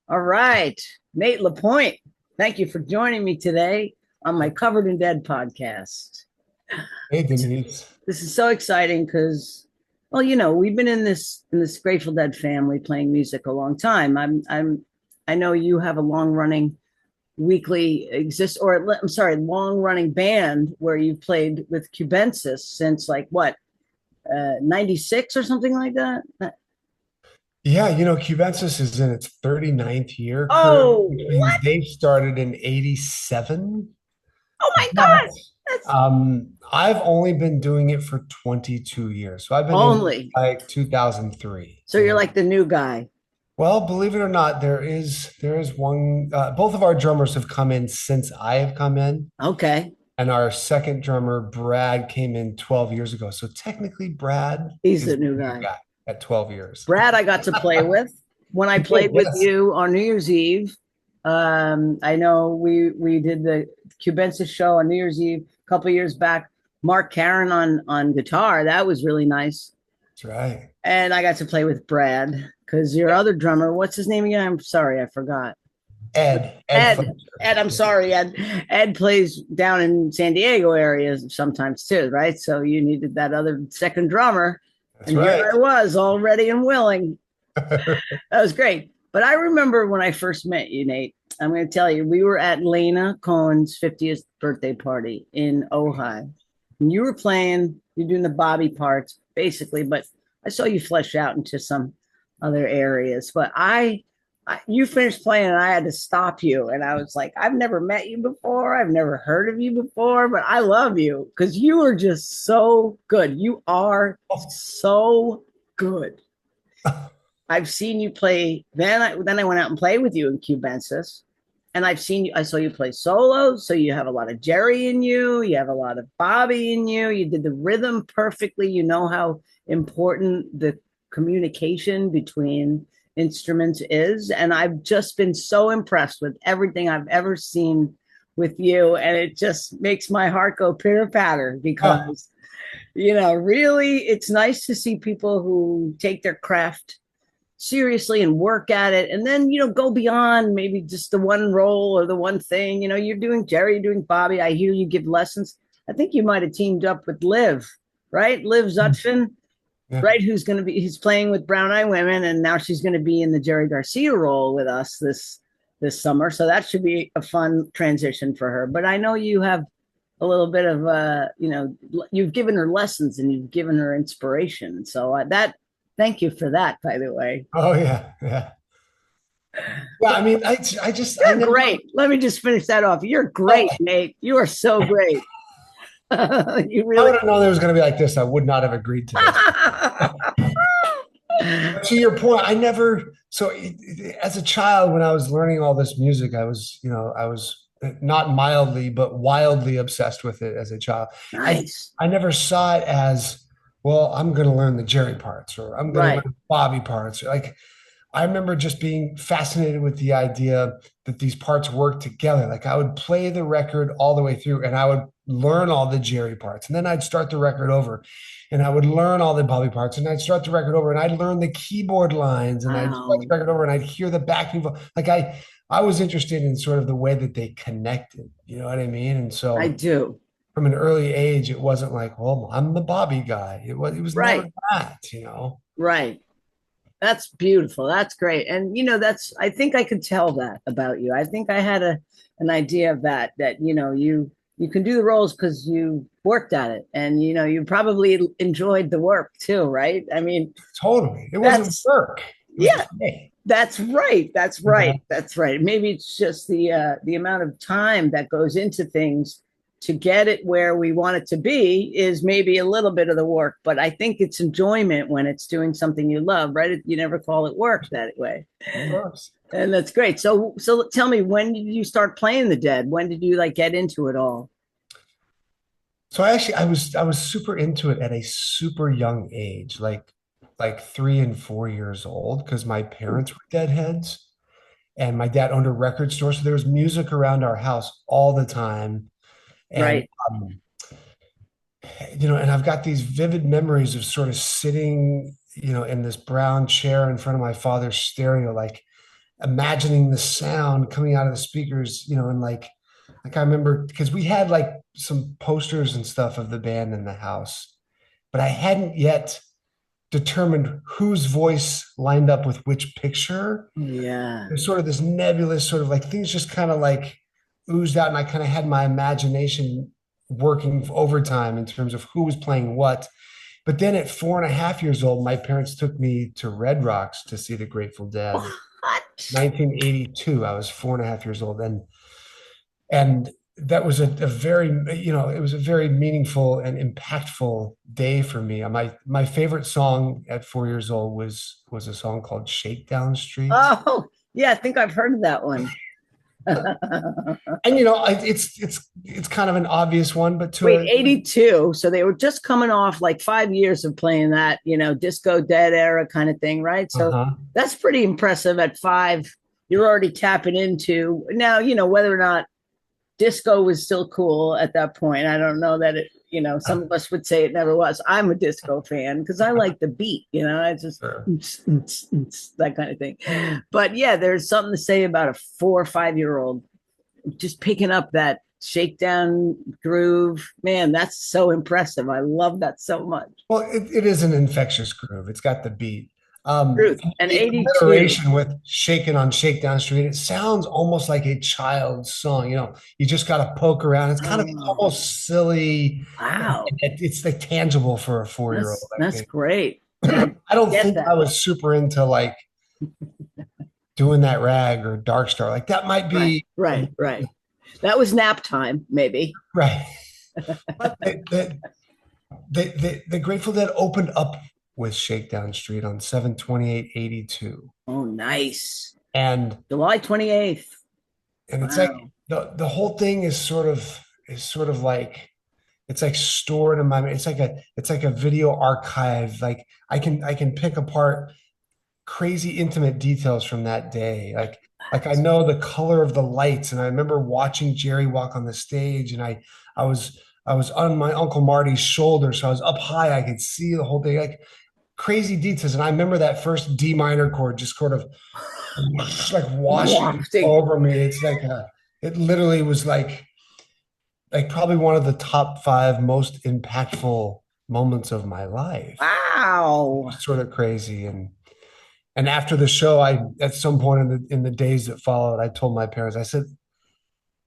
All right, Nate LaPointe, thank you for joining me today on my Covered in Dead podcast. Hey, Denise. This is so exciting because, well, we've been in this Grateful Dead family playing music a long time. I know you have a long running weekly exist, or I'm sorry, long running band where you've played with Cubensis since like what, 96 or something like that. Yeah, Cubensis is in its 39th year currently, Oh, which means what? they started in 87. Oh my But God, that's I've only been doing it for 22 years. So I've been in only. like 2003. So you're like the new guy. Well, believe it or not, there is one. Both of our drummers have come in since I have come in, Okay. and our second drummer, Brad, came in 12 years ago. So technically, Brad He's is the the new new guy. guy at 12 years. Brad, I got to play with when I You did, played with yes. you on New Year's Eve. I know we did the Cubensis show on New Year's Eve a couple of years back. Mark Karen on guitar. That was really nice. That's right. And I got to play with Brad because your other drummer, what's his name again? I'm sorry, I forgot. Ed Ed. Fletcher. Ed, I'm sorry, Ed. Ed plays down in San Diego areas sometimes too, right? So you needed that other second drummer. That's And here right. I was, all ready and willing. That was great. But I remember when I first met you, Nate. I'm going to tell you, we were at Lena Cohen's 50th birthday party in Ojai. And you were playing, you're doing the Bobby parts, basically, but I saw you flesh out into some other areas. But you finished playing and I had to stop you. And I was like, I've never met you before. I've never heard of you before, but I love you because you are just so good. You are so good. I've seen you play. Then I went out and played with you in Cubensis, and I saw you play solo. So you have a lot of Jerry in you. You have a lot of Bobby in you. You did the rhythm perfectly. You know how important the communication between instruments is, and I've just been so impressed with everything I've ever seen with you, and it just makes my heart go pitter patter Oh, because really, it's nice to see people who take their craft seriously and work at it and then go beyond maybe just the one role or the one thing. You're doing Jerry, you're doing Bobby. I hear you give lessons. I think you might have teamed up with Liv, right? Liv Zutphen, yeah. right? He's playing with Brown Eye Women, and now she's going to be in the Jerry Garcia role with us this summer, so that should be a fun transition for her. But I know you have a little bit of you've given her lessons and you've given her inspiration, so that thank you for that, by the way. Oh, yeah. Yeah. Yeah. I mean, I You're never, great. Let me just finish that off. You're oh, great, Nate. You are so great. You I really. would have known it was going to be like this. I would not have agreed to this. But to your point, I never, so as a child, when I was learning all this music, I was not mildly, but wildly obsessed with it as a child. I, Nice. I never saw it as, well, I'm going to learn the Jerry parts or I'm going to Right. learn Bobby parts. Like, I remember just being fascinated with the idea that these parts work together. Like I would play the record all the way through and I would learn all the Jerry parts. And then I'd start the record over and I would learn all the Bobby parts and I'd start the record over and I'd learn the keyboard lines and I'd start Wow. the record over and I'd hear the backing. Like I was interested in sort of the way that they connected. You know what I mean? And I so do. from an early age, it wasn't like, well, I'm the Bobby guy. It was never Right. that. Right. That's beautiful. That's great. And I think I could tell that about you. I think I had an idea of that you can do the roles because you worked at it and you probably enjoyed the work too, right? I mean, Totally. It wasn't that's work. It was yeah, play. that's right. That's You know? right. That's right. Maybe it's just the amount of time that goes into things to get it where we want it to be is maybe a little bit of the work, but I think it's enjoyment when it's doing something you love, right? You never call it work that way. Of course. And that's great. So tell me, when did you start playing the Dead? When did you like get into it all? So I was super into it at a super young age, like 3 and 4 years old, because my parents were deadheads and my dad owned a record store. So there was music around our house all the time. And Right. um, and I've got these vivid memories of sort of sitting, in this brown chair in front of my father's stereo, like imagining the sound coming out of the speakers, and like I remember because we had like some posters and stuff of the band in the house, but I hadn't yet determined whose voice lined up with which picture. Yeah. There's sort of this nebulous sort of like things just kind of like oozed out, and I kind of had my imagination working overtime in terms of who was playing what. But then at 4.5 years old, my parents took me to Red Rocks to see the Grateful Dead. What? 1982. I was 4.5 years old, and that was a very, it was a very meaningful and impactful day for me. My favorite song at 4 years old was a song called Shakedown Street. Oh, yeah, I think I've heard of that one. And it's kind of an obvious one, but to Wait, a 82. So they were just coming off like 5 years of playing that, disco dead era kind of thing, right? So uh-huh. that's pretty impressive at 5. You're already tapping into now, whether or not disco was still cool at that point. I don't know that some of us would say it never was. I'm a disco fan because I like the beat, it's just Sure. that kind of thing. But yeah, there's something to say about a 4 or 5 year old just picking up that shakedown groove. Man, that's so impressive. I love that so much. Well, it is an infectious groove. It's got the beat. Truth. And The 82. alliteration with "shaking on Shakedown Street," it sounds almost like a child's song. You just got to poke around. It's kind of Oh, almost silly. wow. It's like tangible for a 4-year-old, That's I that's think. great. I I don't get think I that. was super into like doing that rag or Dark Star. Like that might Right, be right, right. That was nap time, maybe. right. But the Grateful Dead opened up with Shakedown Street on 7/28/82. Oh, nice. And July 28th. it's like Wow. the whole thing is sort of like it's like stored in my it's like a video archive. Like I can pick apart crazy intimate details from that day. Like I know the color of the lights, and I remember watching Jerry walk on the stage, and I was I was on my Uncle Marty's shoulder, so I was up high. I could see the whole thing, like crazy details. And I remember that first D minor chord just sort of like washing Wafting. over me. It literally was like probably one of the top five most impactful moments of my life. Wow. Sort of crazy. And after the show, I at some point in the days that followed, I told my parents, I said,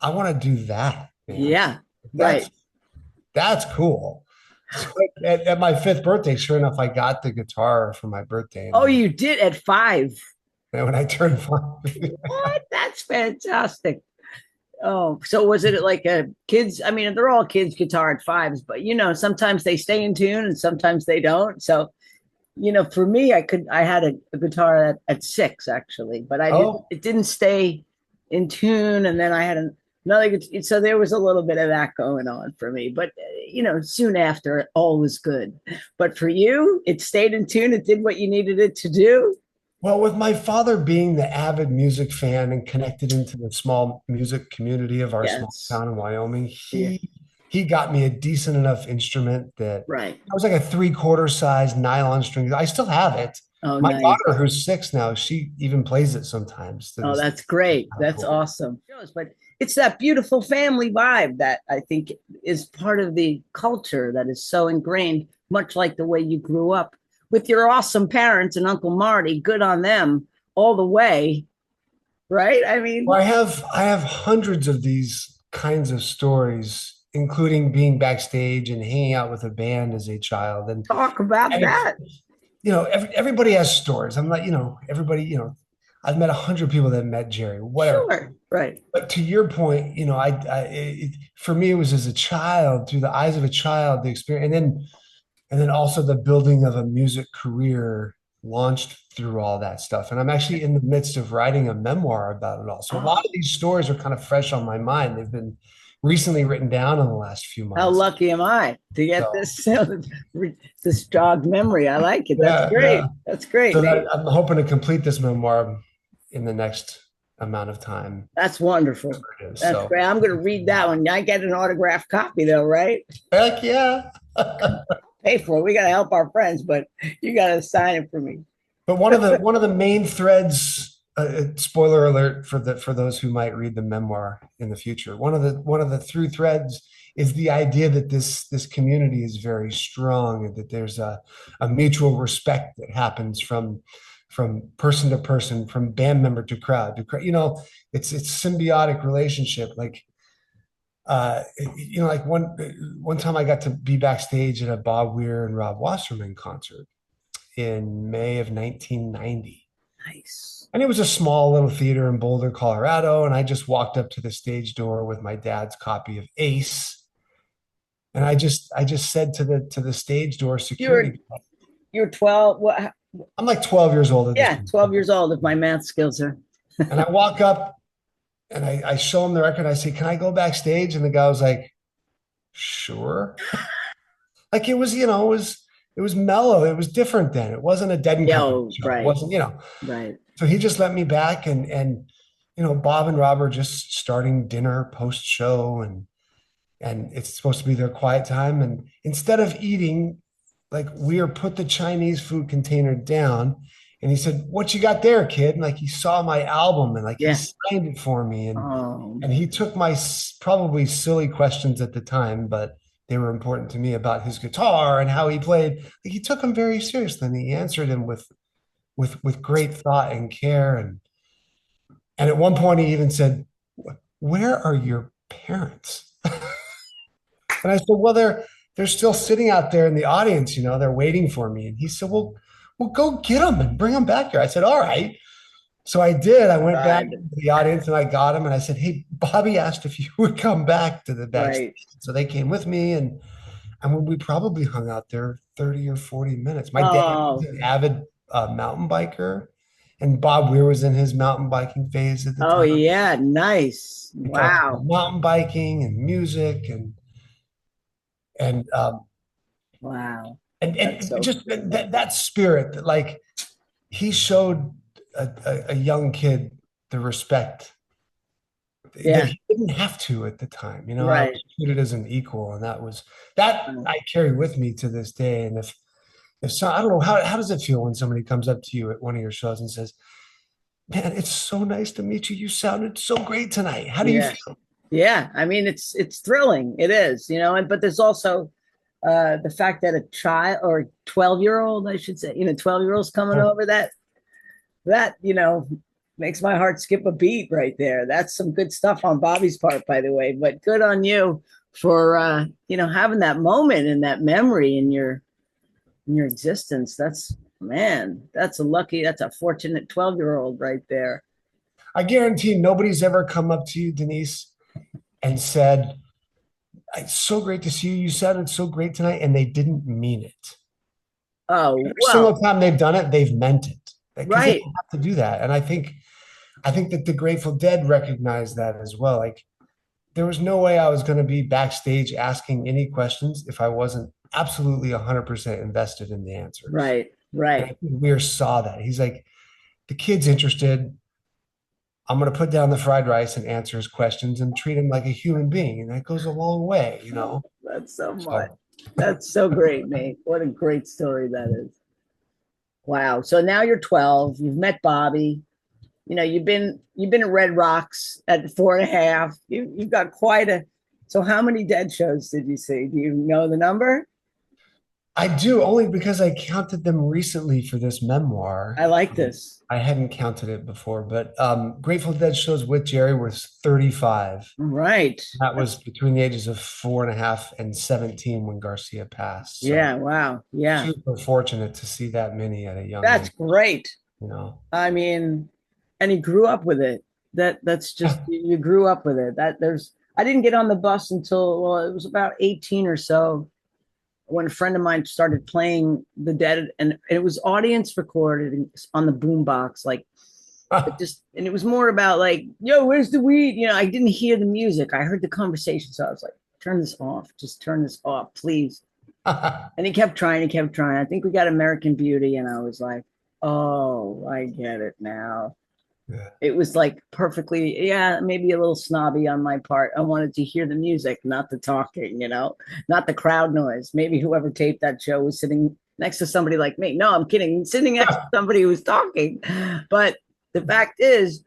I want to do that, man. Yeah, That's right. that's cool. So at my fifth birthday, sure enough, I got the guitar for my birthday, and Oh, then you did at 5. when I turned five, What? That's fantastic. Oh, so was it like a kids? I mean, they're all kids guitar at 5s, but sometimes they stay in tune and sometimes they don't. So, for me, I had a guitar at 6 actually, but oh, it didn't stay in tune. And then I had another, so there was a little bit of that going on for me, but soon after all was good. But for you, it stayed in tune. It did what you needed it to do. well, with my father being the avid music fan and connected into the small music community of our small Yes. town in Wyoming, Yeah. he got me a decent enough instrument that Right. I was like a three-quarter size nylon string. I still have it. Oh, My nice. daughter, who's 6 now, she even plays it sometimes to Oh, this. that's great. Kind of That's cool. awesome. But it's that beautiful family vibe that I think is part of the culture that is so ingrained, much like the way you grew up with your awesome parents and Uncle Marty. Good on them all the way, right? I Well, mean, I have hundreds of these kinds of stories, including being backstage and hanging out with a band as a child. talk about And it's, that. everybody has stories. I'm like, everybody, I've met 100 people that met Jerry, whatever. Sure. Right. But to your point, for me, it was as a child, through the eyes of a child, the experience, and then also the building of a music career launched through all that stuff. And I'm actually in the midst of writing a memoir about it all. So a lot Oh, of these stories are kind of fresh on my mind. They've been recently written down in the last few how months. lucky am I to get So this jogged memory? I like it. That's yeah, yeah. great. That's great, So that Nate. I'm hoping to complete this memoir in the next amount of time. That's wonderful. That's So great. I'm going to read that one. I get an autographed copy, though, right? heck yeah. Pay for it. We got to help our friends, but you got to sign it for me. But one of the main threads spoiler alert for those who might read the memoir in the future. One of the through threads is the idea that this community is very strong, and that there's a mutual respect that happens from person to person, from band member to crowd to crowd. It's symbiotic relationship. Like like one time I got to be backstage at a Bob Weir and Rob Wasserman concert in May of 1990. Nice. And it was a small little theater in Boulder, Colorado. And I just walked up to the stage door with my dad's copy of Ace. And I just said to the stage door You're security, you're 12. What? I'm like 12 years old at this Yeah, point. 12 years old if my math skills are. And I walk up and I show him the record. I say, "Can I go backstage?" And the guy was like, "Sure." Like it was mellow. It was different then. It wasn't a Dead and Company Yo, show. It right, wasn't. right. So he just let me back, and Bob and Rob are just starting dinner post show, and it's supposed to be their quiet time. And instead of eating, like, Weir put the Chinese food container down, and he said, "What you got there, kid?" And like he saw my album, and like he Yeah. signed it for me, and Oh, and he took my probably silly questions at the time, but they were important to me, about his guitar and how he played. Like, he took them very seriously, and he answered them with great thought and care. And at one point he even said, "Where are your parents?" And I said, "Well, they're still sitting out there in the audience, they're waiting for me." And he said, "Well, go get them and bring them back here." I said, "All right." So I did. I went back God. to the audience and I got him, and I said, "Hey, Bobby asked if you would come back to the backstage." Right. So they came with me, and we probably hung out there 30 or 40 minutes. My dad was Oh, an avid mountain biker, and Bob Weir was in his mountain biking phase at the oh, time. yeah. Nice. We talked about Wow. mountain biking and music, and um, Wow. That's and so just cool. that spirit that, like, he showed a young kid the respect that Yeah. he didn't have to at the time. I Right. was treated as an equal, and that I carry with me to this day. And if so, I don't know, how does it feel when somebody comes up to you at one of your shows and says, "Man, it's so nice to meet you. You sounded so great tonight. How do you Yeah. feel?" Yeah. I mean, it's thrilling. It is, but there's also the fact that a child or 12-year-old, I should say, 12-year-olds coming over that makes my heart skip a beat right there. That's some good stuff on Bobby's part, by the way, but good on you for having that moment and that memory in your existence. That's, man, that's a fortunate 12-year-old right there. I guarantee nobody's ever come up to you, Denise, and said, "It's so great to see you. You sounded so great tonight," and they didn't mean it. Oh, Every single well, time they've done it, they've meant it, because they right. don't have to do that. And I think that the Grateful Dead recognized that as well. Like, there was no way I was going to be backstage asking any questions if I wasn't absolutely 100% invested in the answers. Right, And I right. think Weir saw that. He's like, "The kid's interested. I'm going to put down the fried rice and answer his questions and treat him like a human being." And that goes a long way. That's so much. So That's so great, Nate. What a great story that is. Wow. So now you're 12. You've met Bobby. You've been at Red Rocks at 4.5. You've got quite a. So how many Dead shows did you see? Do you know the number? I do, only because I counted them recently for this memoir. I like this. I hadn't counted it before, but Grateful Dead shows with Jerry was 35. Right. That was between the ages of 4.5 and 17 when Garcia passed. So Yeah. Wow. Yeah. super fortunate to see that many at a young That's age, great. you know. I mean, and he grew up with it. That's just you grew up with it. I didn't get on the bus until, well, it was about 18 or so, when a friend of mine started playing the Dead, and it was audience recorded on the boombox, like and it was more about like, "Yo, where's the weed?" I didn't hear the music. I heard the conversation, so I was like, "Turn this off. Just turn this off, please." And he kept trying. He kept trying. I think we got American Beauty, and I was like, "Oh, I get it now." Yeah. It was like perfectly, yeah, maybe a little snobby on my part. I wanted to hear the music, not the talking, not the crowd noise. Maybe whoever taped that show was sitting next to somebody like me. No, I'm kidding. Sitting next to somebody who was talking. But the fact is,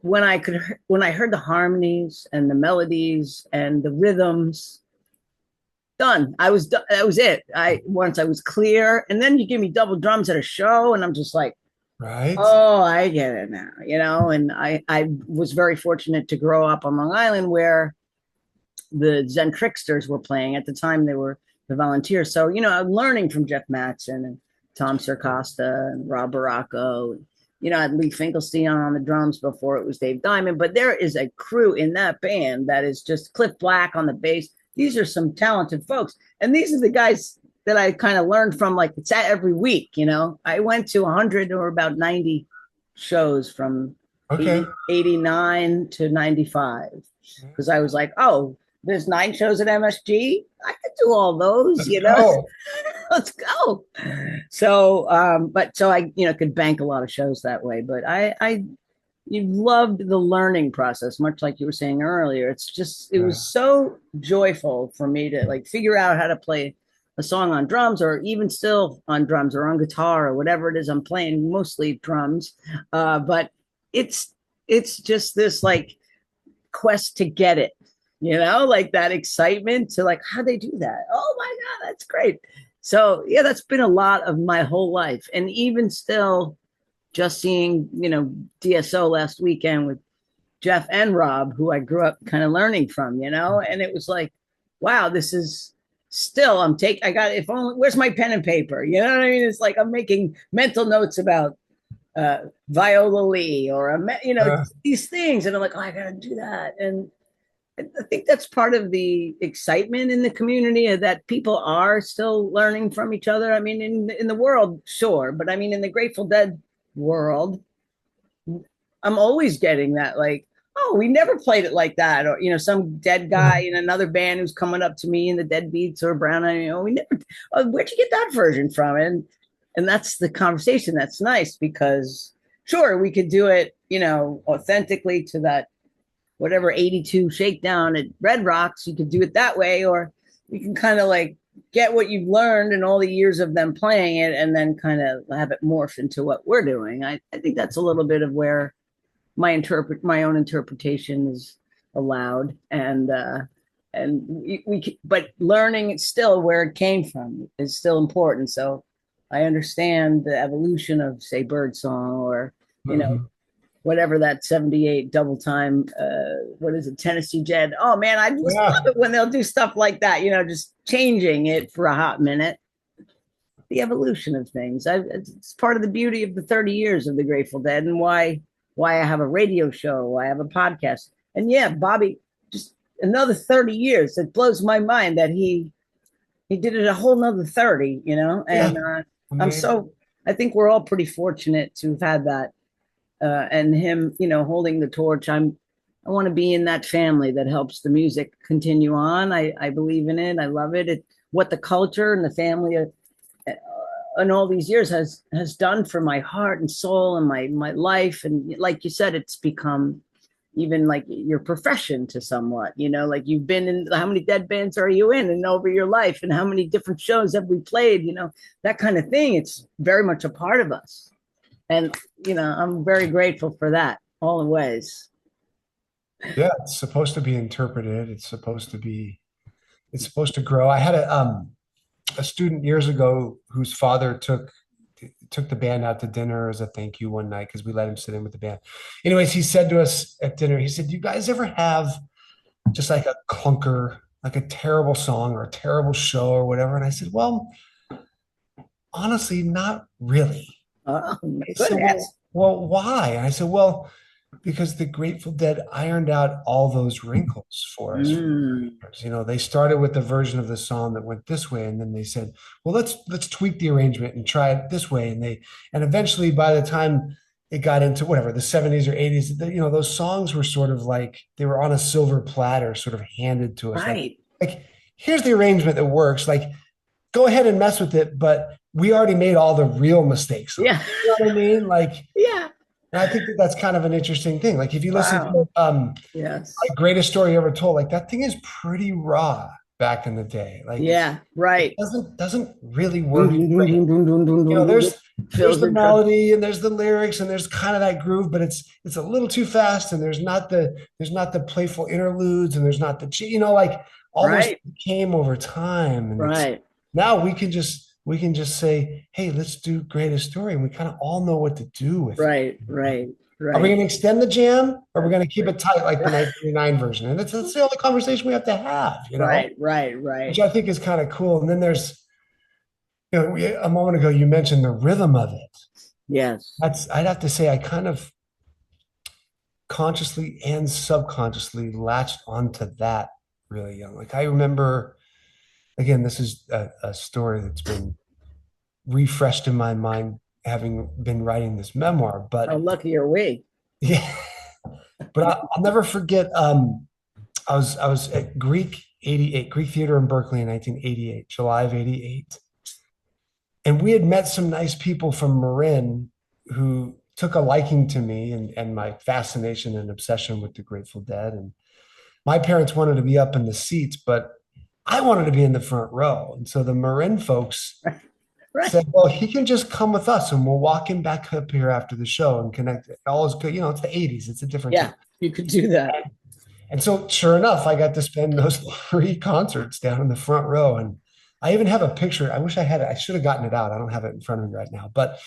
when I heard the harmonies and the melodies and the rhythms, done. I was done. That was it. I was clear, and then you give me double drums at a show, and I'm just like, Right? oh, I get it now, And I was very fortunate to grow up on Long Island where the Zen Tricksters were playing at the time. They were the Volunteers, so I'm learning from Jeff Mattson and Tom Sircosta and Rob Baracco. I had Lee Finkelstein on the drums before it was Dave Diamond, but there is a crew in that band that is just Cliff Black on the bass. These are some talented folks, and these are the guys that I kind of learned from. Like it's every week. I went to 100 or about 90 shows from Okay. 89 to 95 because I was like, oh, there's 9 shows at MSG. I could do all those, Let's go. Let's go. So, so I, could bank a lot of shows that way. But you loved the learning process, much like you were saying earlier. It was so joyful for me to like figure out how to play a song on drums, or even still on drums or on guitar or whatever it is I'm playing, mostly drums. But it's just this like quest to get it, like that excitement to like, how they do that. Oh my God, that's great. So yeah, that's been a lot of my whole life. And even still, just seeing, DSO last weekend with Jeff and Rob, who I grew up kind of learning from, and it was like, wow, this is still, I got, if only, where's my pen and paper? You know what I mean? It's like I'm making mental notes about Viola Lee or, these things. And I'm like, oh, I got to do that. And I think that's part of the excitement in the community that people are still learning from each other. I mean, in the world, sure, but I mean, in the Grateful Dead world, I'm always getting that, like, oh, we never played it like that, or some dead guy in another band who's coming up to me in the Dead Beats or Brown. We never. Oh, where'd you get that version from? And that's the conversation. That's nice because sure, we could do it, authentically to that whatever 82 shakedown at Red Rocks. You could do it that way, or you can kind of like get what you've learned in all the years of them playing it and then kind of have it morph into what we're doing. I think that's a little bit of where my own interpretation is allowed. But learning still where it came from is still important. So I understand the evolution of, say, Birdsong or, whatever that 78 double time, what is it, Tennessee Jet. Oh man, I just love it when they'll do stuff like that, just changing it for a hot minute. The evolution of things. It's part of the beauty of the 30 years of the Grateful Dead and why I have a radio show, why I have a podcast. And yeah, Bobby, just another 30 years. It blows my mind that he did it a whole nother 30, and I think we're all pretty fortunate to have had that. And him, holding the torch. I want to be in that family that helps the music continue on. I believe in it. I love it. What the culture and the family in all these years has done for my heart and soul and my life. And like you said, it's become even like your profession to somewhat, like you've been in, how many Dead bands are you in and over your life, and how many different shows have we played, that kind of thing. It's very much a part of us. And, I'm very grateful for that all the ways. Yeah, it's supposed to be interpreted. It's supposed to grow. I had a student years ago whose father took the band out to dinner as a thank you one night because we let him sit in with the band. Anyways, he said to us at dinner, he said, "Do you guys ever have just like a clunker, like a terrible song or a terrible show or whatever?" And I said, "Well, honestly, not really." Oh, my He said, goodness. well, why? And I said, well, because the Grateful Dead ironed out all those wrinkles for us. Mm, They started with the version of the song that went this way, and then they said, well, let's tweak the arrangement and try it this way. And eventually, by the time it got into whatever the 70s or 80s, those songs were sort of like they were on a silver platter, sort of handed to us. right. Like here's the arrangement that works. Like, go ahead and mess with it, but we already made all the real mistakes. Yeah. You know what I mean? Like, Yeah. and I think that's kind of an interesting thing. Like if you listen Wow. to Yes. Greatest Story Ever Told, like that thing is pretty raw. back in the day. Like Yeah, it right. doesn't really Dun, work dun, dun, great. dun, dun, dun, dun, You dun, know, dun, dun. there's Fills the the truck. melody and there's the lyrics and there's kind of that groove, but it's a little too fast and there's not the playful interludes and there's not the you know, like all those Right, things came over time. And it's right, now we can just say, hey, let's do greatest story, and we kind of all know what to do with it. right, right, Are we right. going to extend the jam, or are we That's going to keep great. it tight like the 1989 version? And that's the only conversation we have to have, you know, Right, right, which right. I think is kind of cool. And then there's, you know, a moment ago you mentioned the rhythm of it. Yes. That's, I'd have to say, I kind of consciously and subconsciously latched onto that really young. Like I remember, again, this is a story that's been refreshed in my mind having been writing this memoir. How But lucky are we? yeah, but I'll never forget. I was at Greek 88, Greek Theater in Berkeley in 1988, July of 88. And we had met some nice people from Marin who took a liking to me and my fascination and obsession with the Grateful Dead. And my parents wanted to be up in the seats, but I wanted to be in the front row. And so the Marin folks Right. said, well, he can just come with us and we'll walk him back up here after the show and connect. All is good. You know, it's the 80s. It's a different Yeah, time. you could do that. And so, sure enough, I got to spend those three concerts down in the front row. And I even have a picture. I wish I had it. I should have gotten it out. I don't have it in front of me right now. But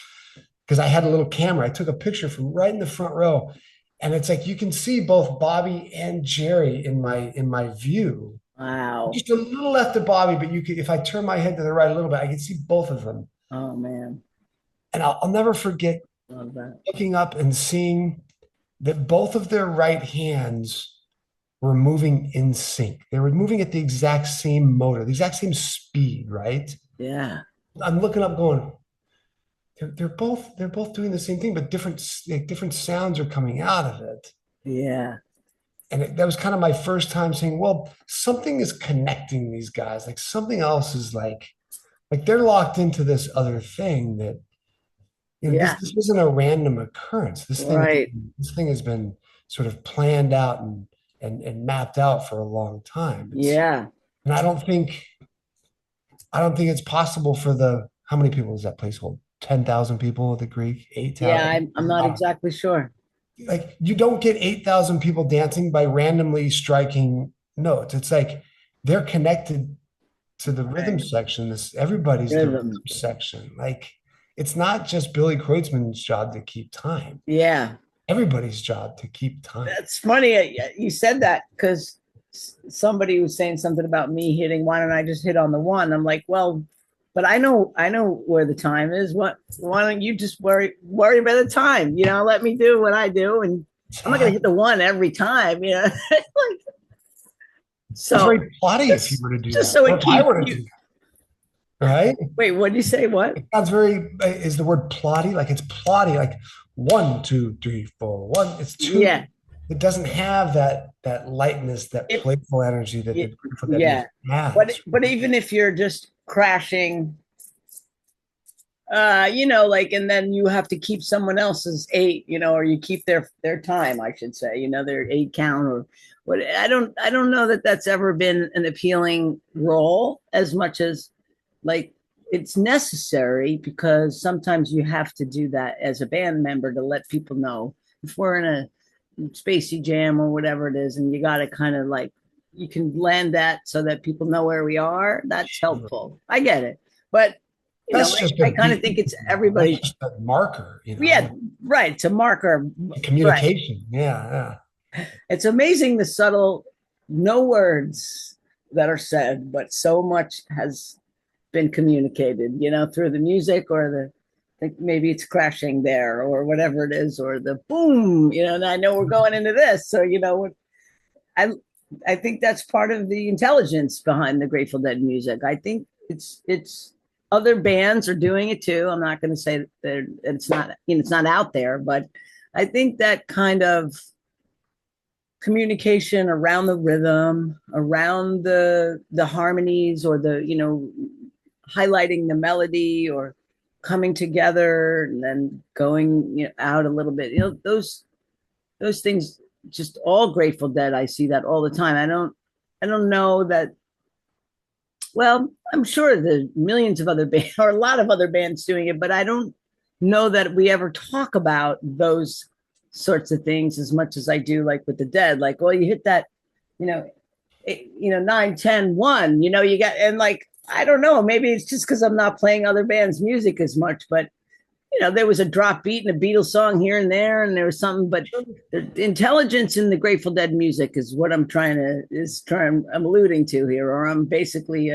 because I had a little camera, I took a picture from right in the front row. And it's like you can see both Bobby and Jerry in my view. Wow. Just a little left of Bobby, but you could, if I turn my head to the right a little bit, I can see both of them. Oh man. And I'll never forget Love that. looking up and seeing that both of their right hands were moving in sync. They were moving at the exact same motor, the exact same speed, right? Yeah. I'm looking up going, they're both doing the same thing, but different sounds are coming out of it. Yeah. And that was kind of my first time saying, well, something is connecting these guys. Like something else is like they're locked into this other thing that, you know, Yeah. this isn't a random occurrence. Right. This thing has been sort of planned out and mapped out for a long time. Yeah. And I don't think it's possible for the, how many people does that place hold? 10,000 people at the Greek, Yeah. 8,000. I'm not exactly sure. Like you don't get 8,000 people dancing by randomly striking notes. It's like they're connected to the rhythm Right. section. This everybody's the rhythm Rhythm. section. Like it's not just Billy Kreutzmann's job to keep time. Yeah. Everybody's job to keep time. That's funny you said that because somebody was saying something about me hitting one and I just hit on the one. I'm like, well, but I know where the time is. What why don't you just worry about the time? You know, let me do what I do and I'm not gonna hit the one every time, you know. Like, It's so very plotty if you were to do just that. so Or it if I keeps were to you do that, right? wait, what did you say? What? It sounds very, is the word plotty? Like it's plotty, like 1, 2, 3, 4, 1. It's two. Yeah. It doesn't have that lightness, that If playful energy that the it, Grateful Dead yeah. music has. But even if you're just crashing you know, like, and then you have to keep someone else's eight, you know, or you keep their time, I should say, you know, their eight count or what. I don't know that that's ever been an appealing role as much as like it's necessary because sometimes you have to do that as a band member to let people know if we're in a spacey jam or whatever it is, and you got to kind of like you can land that so that people know where we are. That's helpful. I get it, but you know, That's just a I kind of beat. think it's That's everybody. just a marker, Yeah, right. It's a marker. Right. communication. Yeah, It's amazing the subtle, no words that are said, but so much has been communicated, you know, through the music or I think maybe it's crashing there or whatever it is, or the boom, you know, and I know we're going into this. So, you know, I, I think that's part of the intelligence behind the Grateful Dead music. I think it's other bands are doing it too. I'm not going to say that it's not, you know, it's not out there, but I think that kind of communication around the rhythm, around the harmonies or the, you know, highlighting the melody or coming together and then going, you know, out a little bit, you know, those things just all Grateful Dead. I see that all the time. I don't know that Well, I'm sure there's millions of other bands or a lot of other bands doing it, but I don't know that we ever talk about those sorts of things as much as I do, like with the Dead. Like, well, you hit that, you know, 9, 10, 1, you got, and like, I don't know, maybe it's just because I'm not playing other bands' music as much, but there was a drop beat and a Beatles song here and there, and there was something, but the intelligence in the Grateful Dead music is what I'm alluding to here, or I'm basically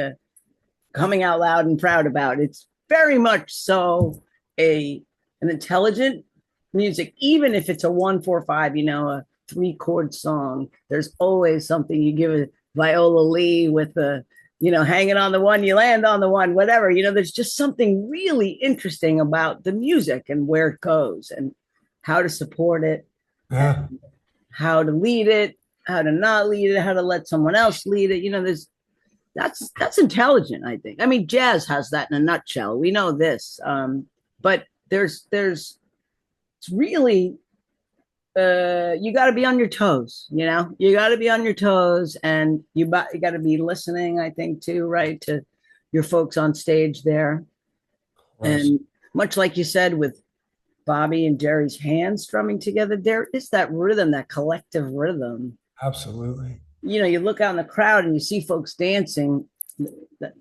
coming out loud and proud about. It's very much so an intelligent music, even if it's a 1-4-5, a 3-chord song. There's always something. You give a Viola Lee with the hanging on the one, you land on the one, whatever. There's just something really interesting about the music and where it goes and how to support it, Yeah. and how to lead it, how to not lead it, how to let someone else lead it. That's intelligent, I think. I mean, jazz has that in a nutshell. We know this, but it's really you got to be on your toes. You got to be on your toes, and you got to be listening, I think, too, right, to your folks on stage there. Of course. And much like you said with Bobby and Jerry's hands strumming together, there is that rhythm, that collective rhythm. Absolutely. You look out in the crowd and you see folks dancing.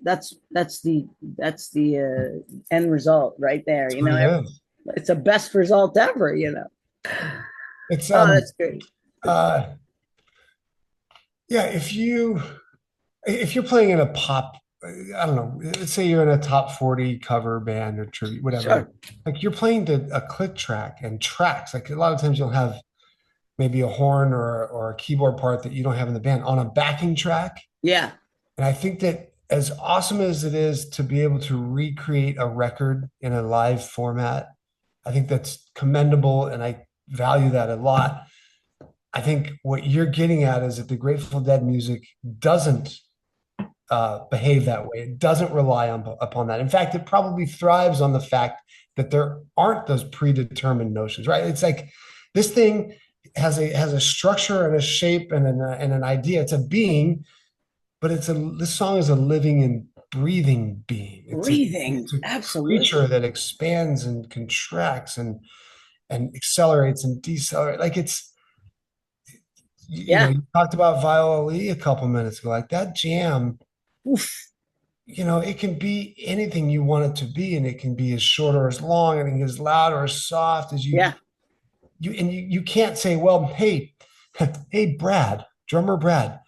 That's the end result right there. That's what it is. It's the best result ever. It's Oh, that's great. uh yeah, if you're playing in a pop, I don't know, let's say you're in a top 40 cover band or tribute, whatever. Sure. Like you're playing to a click track and tracks. Like a lot of times you'll have maybe a horn or a keyboard part that you don't have in the band on a backing track. Yeah. And I think that as awesome as it is to be able to recreate a record in a live format, I think that's commendable and I value that a lot. I think what you're getting at is that the Grateful Dead music doesn't behave that way. It doesn't rely upon that. In fact, it probably thrives on the fact that there aren't those predetermined notions, right? It's like this thing has a structure and a shape and an idea. It's a being, but this song is a living and breathing being. Breathing. It's a Absolutely. creature that expands and contracts and accelerates and decelerates. Like Yeah. you talked about Viola Lee a couple minutes ago. Like that jam, Oof. it can be anything you want it to be, and it can be as short or as long, and it can be as loud or as soft as Yeah. you can't say, well, hey, hey, Brad, drummer Brad,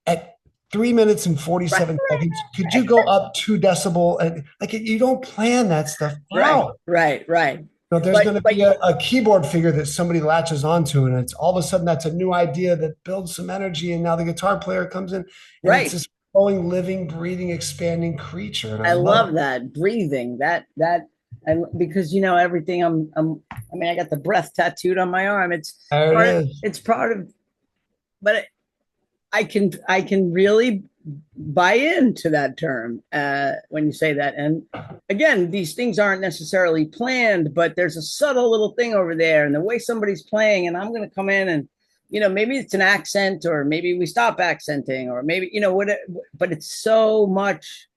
at 3 minutes and Right. 47 seconds, could you go up 2 decibel? And like you don't plan that stuff Right. out. Right. Right. So there's But going to be a keyboard figure that somebody latches onto, and it's all of a sudden that's a new idea that builds some energy, and now the guitar player comes in, and it's right. this flowing, living, breathing, expanding creature, and I I love love it. that breathing. Because everything. I mean, I got the breath tattooed on my arm. There it is. It's part of, but I can really buy into that term when you say that. And again, these things aren't necessarily planned, but there's a subtle little thing over there, and the way somebody's playing, and I'm going to come in and maybe it's an accent, or maybe we stop accenting, or maybe what. But it's so much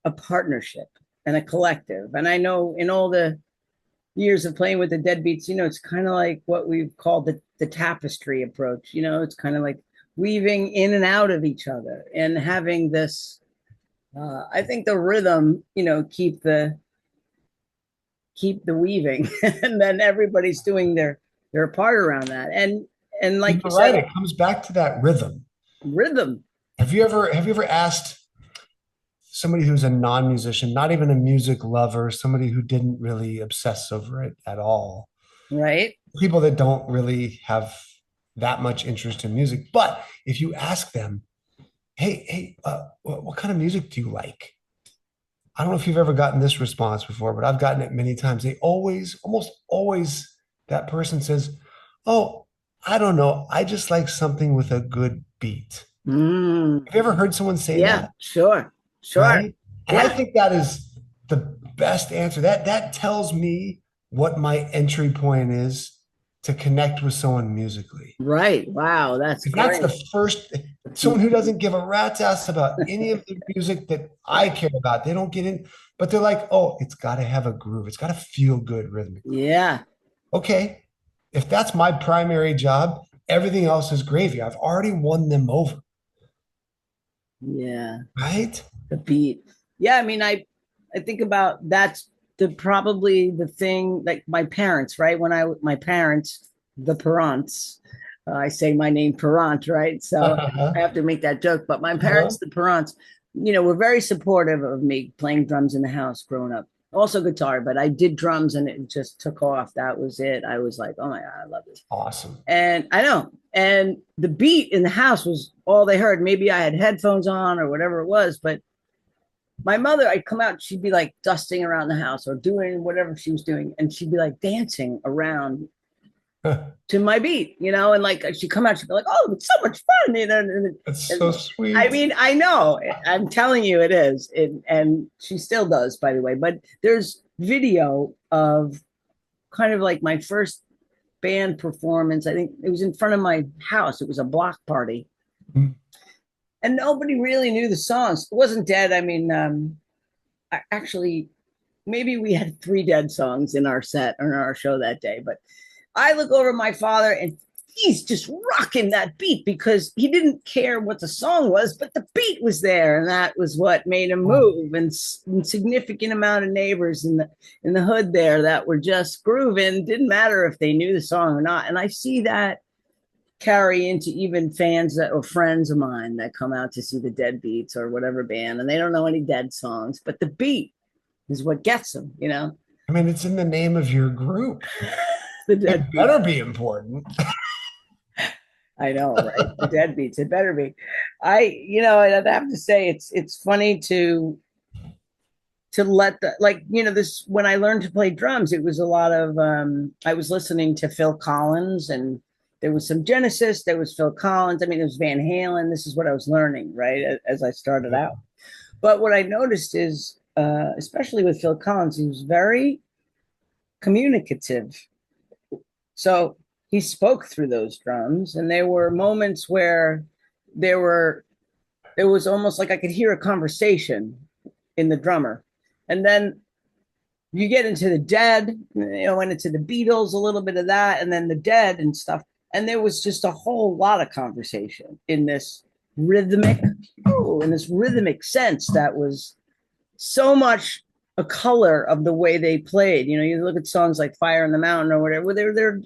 a partnership and a collective. And I know in all the years of playing with the Deadbeats, it's kind of like what we've called the tapestry approach. It's kind of like weaving in and out of each other and having this. I think the rhythm, keep the weaving, and then everybody's doing their part around that. And like you You're right. said, It comes back to that rhythm. rhythm, Have you ever asked somebody who's a non-musician, not even a music lover, somebody who didn't really obsess over it at all, right? people that don't really have that much interest in music, but if you ask them, hey, what kind of music do you like? I don't know if you've ever gotten this response before, but I've gotten it many times. Almost always, that person says, oh, I don't know. I just like something with a good beat. Mm, Have you ever heard someone say yeah, that? sure, Right? And I yeah, think that is the best answer. That tells me what my entry point is to connect with someone musically. Right. Wow, that's If that's great. the first, someone who doesn't give a rat's ass about any of the music that I care about, they don't get in, but they're like, oh, it's got to have a groove. It's got to feel good rhythmically. Yeah. Okay. If that's my primary job, everything else is gravy. I've already won them over, Yeah. right? The beat. Yeah, I mean, I think about that's the probably the thing like my parents, right? When I my parents, the Perants, I say my name Perant, right? So I have to make that joke. But my parents, the Perants, were very supportive of me playing drums in the house growing up. Also guitar, but I did drums and it just took off. That was it. I was like, oh my God, I love this. Awesome. And I know. And the beat in the house was all they heard. Maybe I had headphones on or whatever it was, but my mother, I'd come out, she'd be like dusting around the house or doing whatever she was doing, and she'd be like dancing around to my beat, and like she'd come out, she'd be like, "Oh, it's so much fun," That's so and I sweet. mean, I know, I'm telling you, it is, and she still does, by the way. But there's video of kind of like my first band performance. I think it was in front of my house. It was a block party, and nobody really knew the songs. It wasn't dead. I mean, actually, maybe we had three dead songs in our set or in our show that day. But I look over at my father and he's just rocking that beat because he didn't care what the song was, but the beat was there, and that was what made him move. And significant amount of neighbors in the hood there that were just grooving. Didn't matter if they knew the song or not. And I see that carry into even fans that or friends of mine that come out to see the Deadbeats or whatever band, and they don't know any Dead songs, but the beat is what gets them. I mean, it's in the name of your group. The It Deadbeats. better be important. I know, right? The Deadbeats. It better be. I'd have to say it's funny to let the like this when I learned to play drums, it was a lot of I was listening to Phil Collins, and there was some Genesis, there was Phil Collins. I mean, there was Van Halen. This is what I was learning, right? As I started out. But what I noticed is, especially with Phil Collins, he was very communicative. So he spoke through those drums, and there were moments where there were it was almost like I could hear a conversation in the drummer. And then you get into the Dead, went into the Beatles, a little bit of that, and then the Dead and stuff. And there was just a whole lot of conversation rhythmic, in this rhythmic sense that was so much a color of the way they played. You look at songs like Fire in the Mountain or whatever, where they're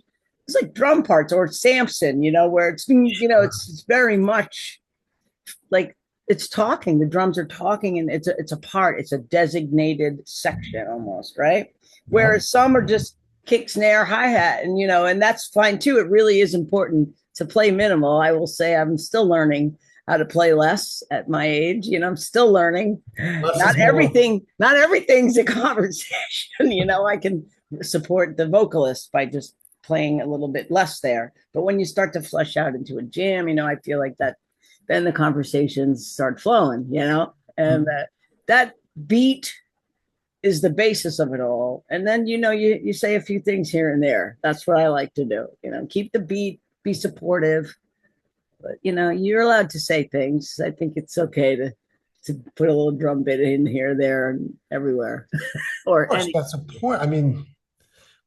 it's like drum parts or Samson, where it's very much like it's talking. The drums are talking, and it's a part. It's a designated section almost, right? Yeah. Whereas some are just kick, snare, hi hat, and that's fine too. It really is important to play minimal. I will say I'm still learning how to play less at my age. I'm still learning. Less Not is more. everything's a conversation. I can support the vocalist by just playing a little bit less there. But when you start to flesh out into a jam, I feel like that then the conversations start flowing, and that beat is the basis of it all. And then, you say a few things here and there. That's what I like to do, keep the beat, be supportive, but, you're allowed to say things. I think it's okay to put a little drum bit in here, there, and everywhere. Of course, that's a point. I mean,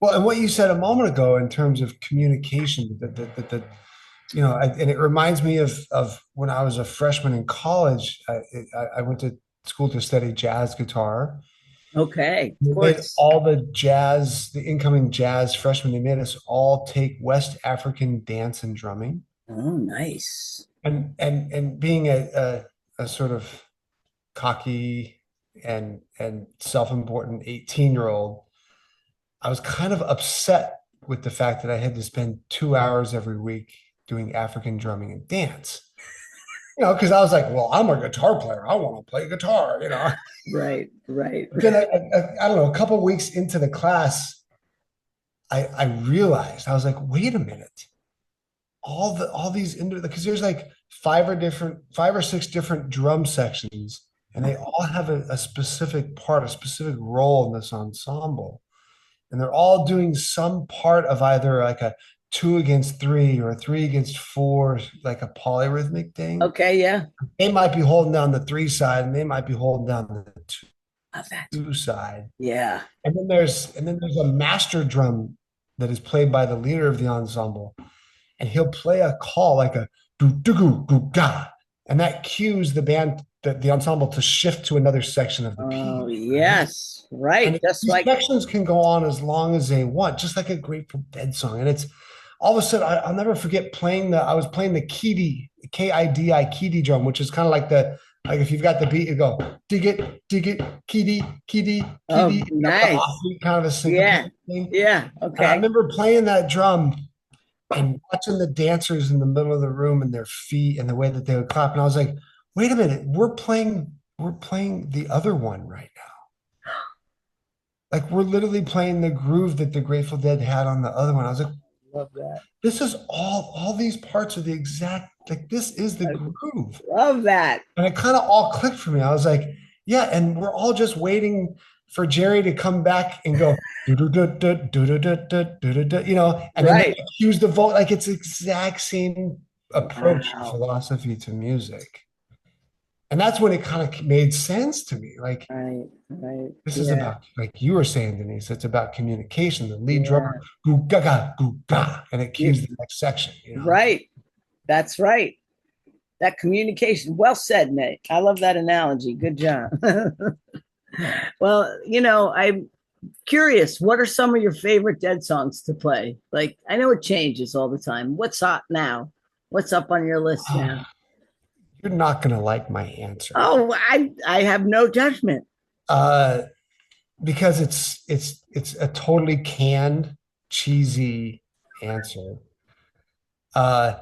well, and what you said a moment ago in terms of communication, and it reminds me of when I was a freshman in college. I went to school to study jazz guitar. Okay, of They made course. all the incoming jazz freshmen, they made us all take West African dance and drumming. Oh, nice. And being a sort of cocky and self-important 18-year-old, I was kind of upset with the fact that I had to spend 2 hours every week doing African drumming and dance. Because I was like, well, I'm a guitar player. I want to play guitar. Right, right. But then I don't know, a couple of weeks into the class, I realized, I was like, wait a minute. All these because there's like five or six different drum sections, and they all have a specific part, a specific role in this ensemble. And they're all doing some part of either like a two against three or three against four, like a polyrhythmic thing, Okay, yeah. they might be holding down the three side and they might be holding down the Love that. two side. Yeah. And then there's a master drum that is played by the leader of the ensemble, and he'll play a call like a do do goo goo ga, and that cues the band, the ensemble, to shift to another section of the Oh, piece. Right? yes. Right. And Just these like, sections can go on as long as they want, just like a Grateful Dead song. And it's all of a sudden, I'll never forget I was playing the Kidi, Kidi, Kidi drum, which is kind of like if you've got the beat, you go, dig it, Kidi, Kidi, oh, Kidi, the nice. offbeat kind of a Yeah. syncopated thing. Yeah. And I Okay. remember playing that drum and watching the dancers in the middle of the room and their feet and the way that they would clap. And I was like, wait a minute, we're playing the other one right now. Like we're literally playing the groove that the Grateful Dead had on the other one. I was like, Love that. this is all these parts are the exact, like this is the I groove. love that. And it kind of all clicked for me. I was like, yeah, and we're all just waiting for Jerry to come back and go do do do do do do do do do do, and then they Right. use the vote like it's the exact same approach or Wow. philosophy to music. And that's when it kind of made sense to me. Like Right. Right. this is Yeah. about, like you were saying, Denise, it's about communication. The lead drummer, Yeah. goo gaga, goo ga, and it You, cues the next section. right. That's right. That communication. Well said, Nate. I love that analogy. Good job. Well, I'm curious. What are some of your favorite Dead songs to play? Like, I know it changes all the time. What's hot now? What's up on your list now? You're not gonna like my answer. Oh, I have no judgment. Uh, because it's a totally canned, cheesy answer. Uh,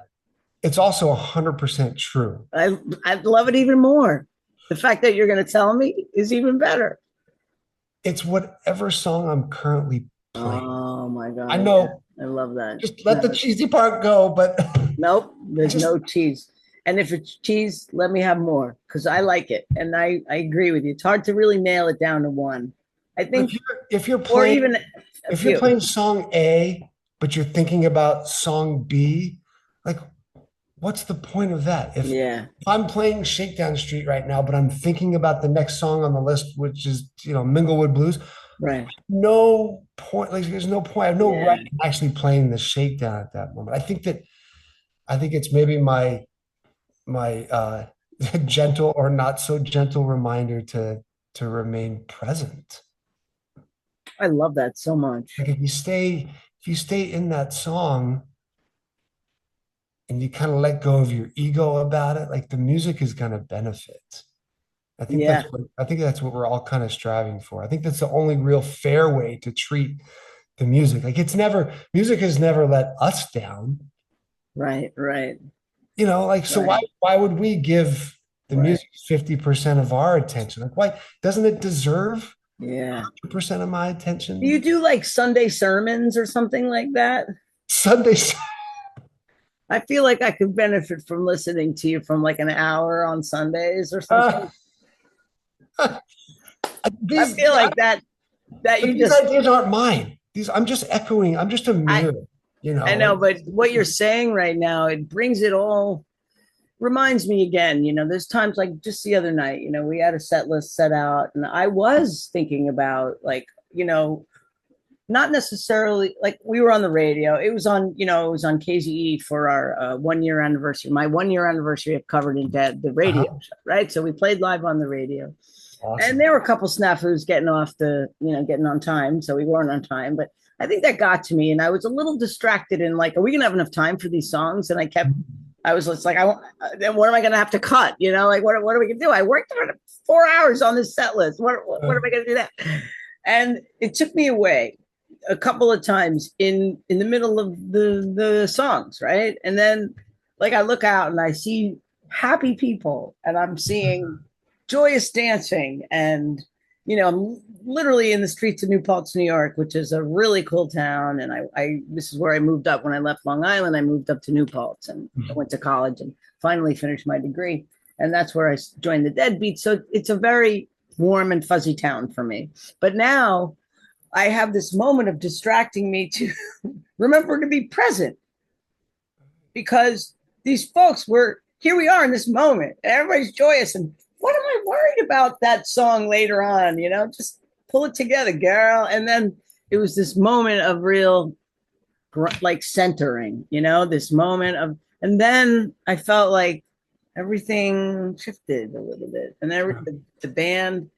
it's also 100% true. I love it even more. The fact that you're going to tell me is even better. It's whatever song I'm currently playing. Oh my I God. Yeah. know, I love that. just let the No, cheesy part go, but nope, I there's just no cheese. And if it's cheese, let me have more because I like it. And I agree with you. It's hard to really nail it down to one. I if think, you're if you're or playing even a if you're few. playing song A, but you're thinking about song B, like what's the point of that? Yeah, If I'm playing Shakedown Street right now, but I'm thinking about the next song on the list, which is, Minglewood Blues, right. no point. Like there's no point. I have no right Yeah, in actually playing the Shakedown at that moment. I think it's maybe my gentle or not so gentle reminder to remain present. I love that so much. Like if you stay in that song and you kind of let go of your ego about it, like the music is going to benefit. Yeah, I think that's what we're all kind of striving for. I think that's the only real fair way to treat the music. Like music has never let us down. right, right, Like so why right, why would we give the right. music 50% of our attention? Like why doesn't it deserve Yeah. 100% of my Do you attention? do like Sunday sermons or something like that? Sundays. I feel like I could benefit from listening to you from like an hour on Sundays or Uh, something. I these feel like that but you these just ideas aren't mine. I'm just echoing. I'm just a I mirror, I like know, but what you're saying right now, it brings it all reminds me again, there's times like just the other night, we had a set list set out and I was thinking about like, not necessarily like we were on the radio. It was on KZE for our 1 year anniversary, my 1 year anniversary of Covered in Dead, the radio uh-huh. show, right? So we played live on the radio. And Awesome. there were a couple snafus getting on time. So we weren't on time. But I think that got to me. And I was a little distracted in like, are we going to have enough time for these songs? And I was just like, then what am I going to have to cut? Like, what are we going to do? I worked for 4 hours on this set list. What am I going to do that? And it took me away a couple of times in the middle of the songs, right? And then like I look out and I see happy people and I'm seeing joyous dancing and I'm literally in the streets of New Paltz, New York, which is a really cool town. And I this is where I moved up when I left Long Island. I moved up to New Paltz and I went to college and finally finished my degree. And that's where I joined the Deadbeats. So it's a very warm and fuzzy town for me. But now I have this moment of distracting me to remember to be present. because these folks were here. We are in this moment, and everybody's joyous. And what am I worried about that song later on? Just pull it together, girl. And then it was this moment of real like centering, this moment of, and then I felt like everything shifted a little bit, and the band,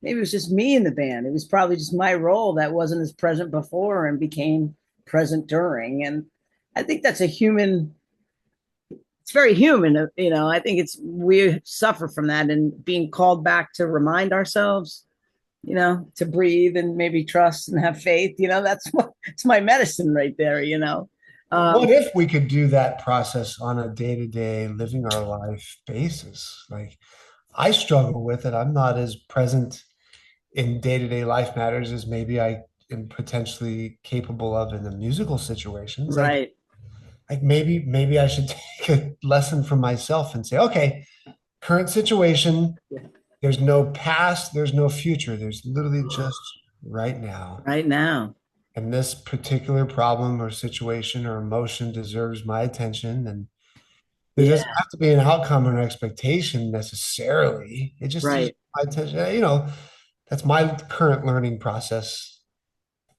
maybe it was just me in the band. It was probably just my role that wasn't as present before and became present during. And I think that's a human. It's very human, I think we suffer from that and being called back to remind ourselves, to breathe and maybe trust and have faith. It's my medicine right there. What if we could do that process on a day-to-day living our life basis? Like I struggle with it. I'm not as present in day-to-day life matters as maybe I am potentially capable of in the musical situations. Right. Like maybe I should take a lesson from myself and say, okay, current situation, there's no past, there's no future. There's literally just right now. Right now. And this particular problem or situation or emotion deserves my attention. And there Yeah. doesn't have to be an outcome or an expectation necessarily. It just deserves Right. my attention. That's my current learning process.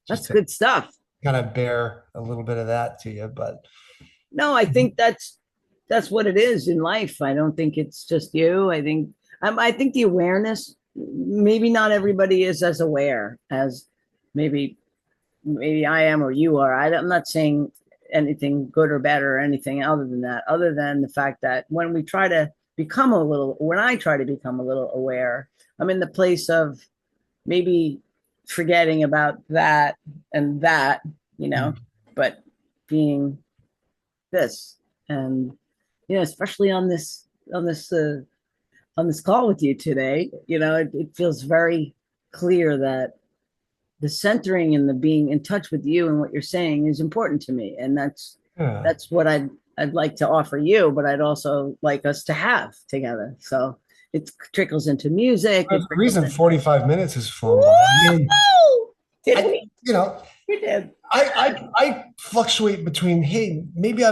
Just That's to good stuff. kind of bear a little bit of that to you. But No, I think that's what it is in life. I don't think it's just you. I think the awareness. Maybe not everybody is as aware as maybe I am or you are. I'm not saying anything good or bad or anything other than that. Other than the fact that when I try to become a little aware, I'm in the place of maybe forgetting about that and that, but being this, and especially on this call with you today, it feels very clear that the centering and the being in touch with you and what you're saying is important to me, and that's yeah. that's what I'd like to offer you, but I'd also like us to have together. So it trickles into music. There's It a trickles reason in. 45 minutes has flown by. I mean, Woo! Did I, we? you know, We did. I fluctuate between, hey, maybe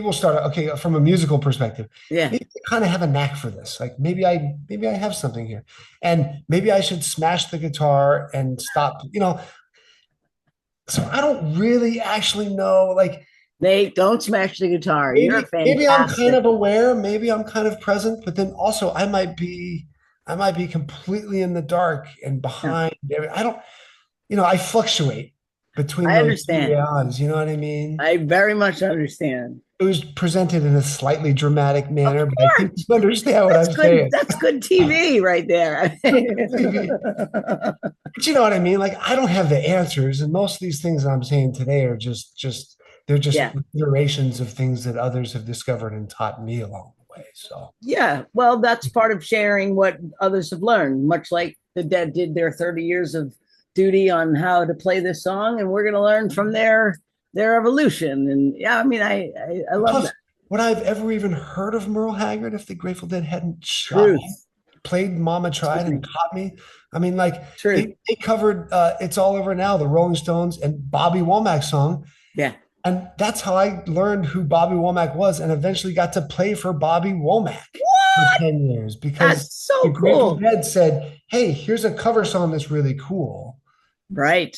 we'll start, okay, from a musical perspective. Yeah. Maybe I kind of have a knack for this. Like maybe I have something here. And maybe I should smash the guitar and stop, so I don't really actually know, like Nate, don't smash the guitar. You're maybe I'm kind fantastic. of aware, maybe I'm kind of present, but then also I might be completely in the dark and Yeah, behind. I don't, I fluctuate between I those two understand. realities. You know what I mean? I very much understand. It was presented in a slightly dramatic Of manner, but I think course. you understand what That's I'm good. saying. That's good TV right there. TV. But you know what I mean? Like I don't have the answers, and most of these things I'm saying today are just they're just Yeah. iterations of things that others have discovered and taught me along the way. So Yeah. Well, that's part of sharing what others have learned, much like the Dead did their 30 years of duty on how to play this song, and we're going to learn from their evolution. And yeah, I mean, I love plus, that. would I have ever even heard of Merle Haggard if the Grateful Dead hadn't shot me, Truth. played Mama Tried and taught me? I mean, like Truth. they covered It's All Over Now, the Rolling Stones, and Bobby Womack's song. Yeah. And that's how I learned who Bobby Womack was and eventually got to play for Bobby Womack for What? 10 years because That's the so Grateful cool. Dead said, hey, here's a cover song that's really cool. Right.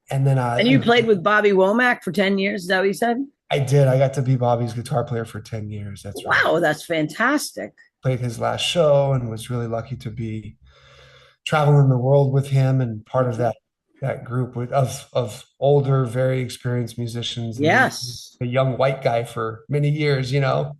And then And you played with Bobby Womack for 10 years. Is that what you said? I did. I got to be Bobby's guitar player for 10 years. That's right. Wow, that's fantastic. Played his last show and was really lucky to be traveling the world with him and part of that group of older, very experienced musicians and me, Yes. a young white guy for many years. That's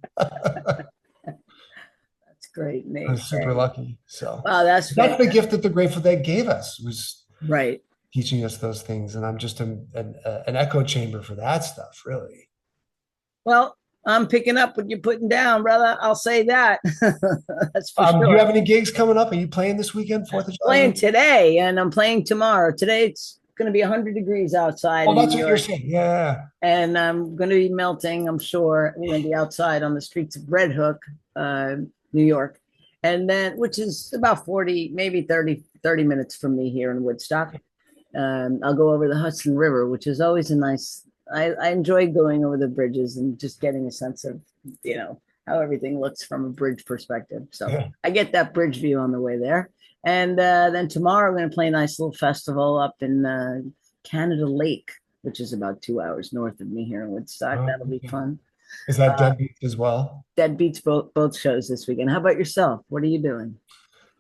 great, I Nate. was super lucky. So Wow, that's that's the fantastic. gift that the Grateful Dead gave us was Right. teaching us those things. And I'm just an echo chamber for that stuff, really. Well, I'm picking up what you're putting down, brother. I'll say that. That's for Do you sure. have any gigs coming up? Are you playing this weekend, 4th of July Playing weekend? today and I'm playing tomorrow. Today it's going to be 100 degrees outside Oh, in that's New what you're York, saying. Yeah. and I'm going to be melting, I'm sure. We're going to be outside on the streets of Red Hook, uh, New York, and then, which is about 40, maybe 30 minutes from me here in Woodstock. I'll go over the Hudson River, which is always a nice I enjoy going over the bridges and just getting a sense of, you know, how everything looks from a bridge perspective. So Yeah. I get that bridge view on the way there. And then tomorrow we're going to play a nice little festival up in Canada Lake, which is about 2 hours north of me here in Woodstock. Oh, That'll be okay. fun. Is that Uh, deadbeat as well? Dead beats both shows this weekend. How about yourself? What are you doing?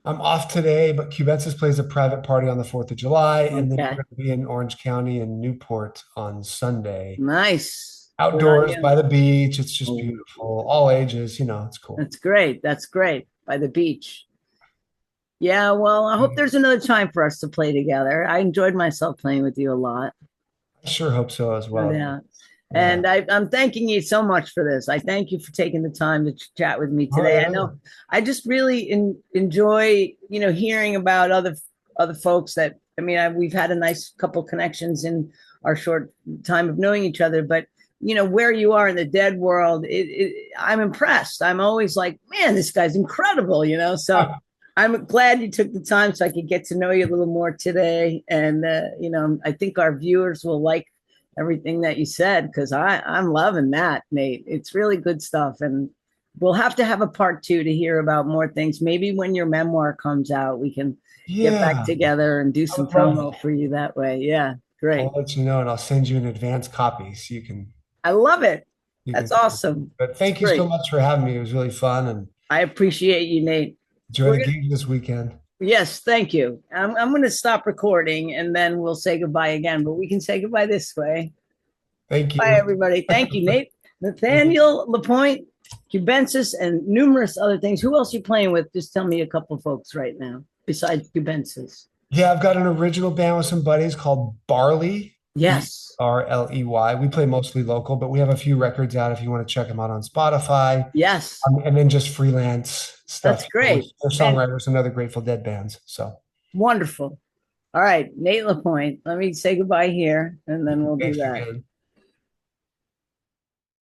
I'm off today, but Cubensis plays a private party on the 4th of July, and then we're Okay, going to be in Orange County and Newport on Sunday. nice. Good on Outdoors by you. the beach. It's just Oh, beautiful. All ages, it's cool. that's great. That's great. By the beach. Yeah, well, I hope there's another time for us to play together. I enjoyed myself playing with you a lot, I sure hope so as no well. doubt. Yeah. And I'm thanking you so much for this. I thank you for taking the time to chat with me Oh, today. I yeah. know I just really enjoy, hearing about other folks that we've had a nice couple connections in our short time of knowing each other, but where you are in the dead world, I'm impressed. I'm always like, man, this guy's incredible. So I'm glad you took the time so I could get to know you a little more today. And, I think our viewers will like everything that you said because I'm loving that, Nate. It's really good stuff. And we'll have to have a part two to hear about more things. Maybe when your memoir comes out, we can get back Yeah. together and do I some would love promo that. for you that way. Yeah, I'll great. let you know and I'll send you an advance copy so I love it. you can That's awesome. but It's thank you so great. much for having me. It was really fun and I appreciate you, Nate. enjoy We're the gonna, game this weekend. yes, thank you. I'm going to stop recording and then we'll say goodbye again, but we can say goodbye this way. Thank Bye, you. everybody. Thank you, Nate. Nathaniel LaPointe, Cubensis, and numerous other things. Who else are you playing with? Just tell me a couple folks right now besides Cubensis. Yeah, I've got an original band with some buddies called Barley, Yes. Brley. We play mostly local, but we have a few records out if you want to check them out on Spotify. Yes. And then just freelance That's stuff. great. We're And songwriters and other Grateful Dead bands. So wonderful. All right, Nate LaPointe. Let me say goodbye here and then we'll do thanks that. again.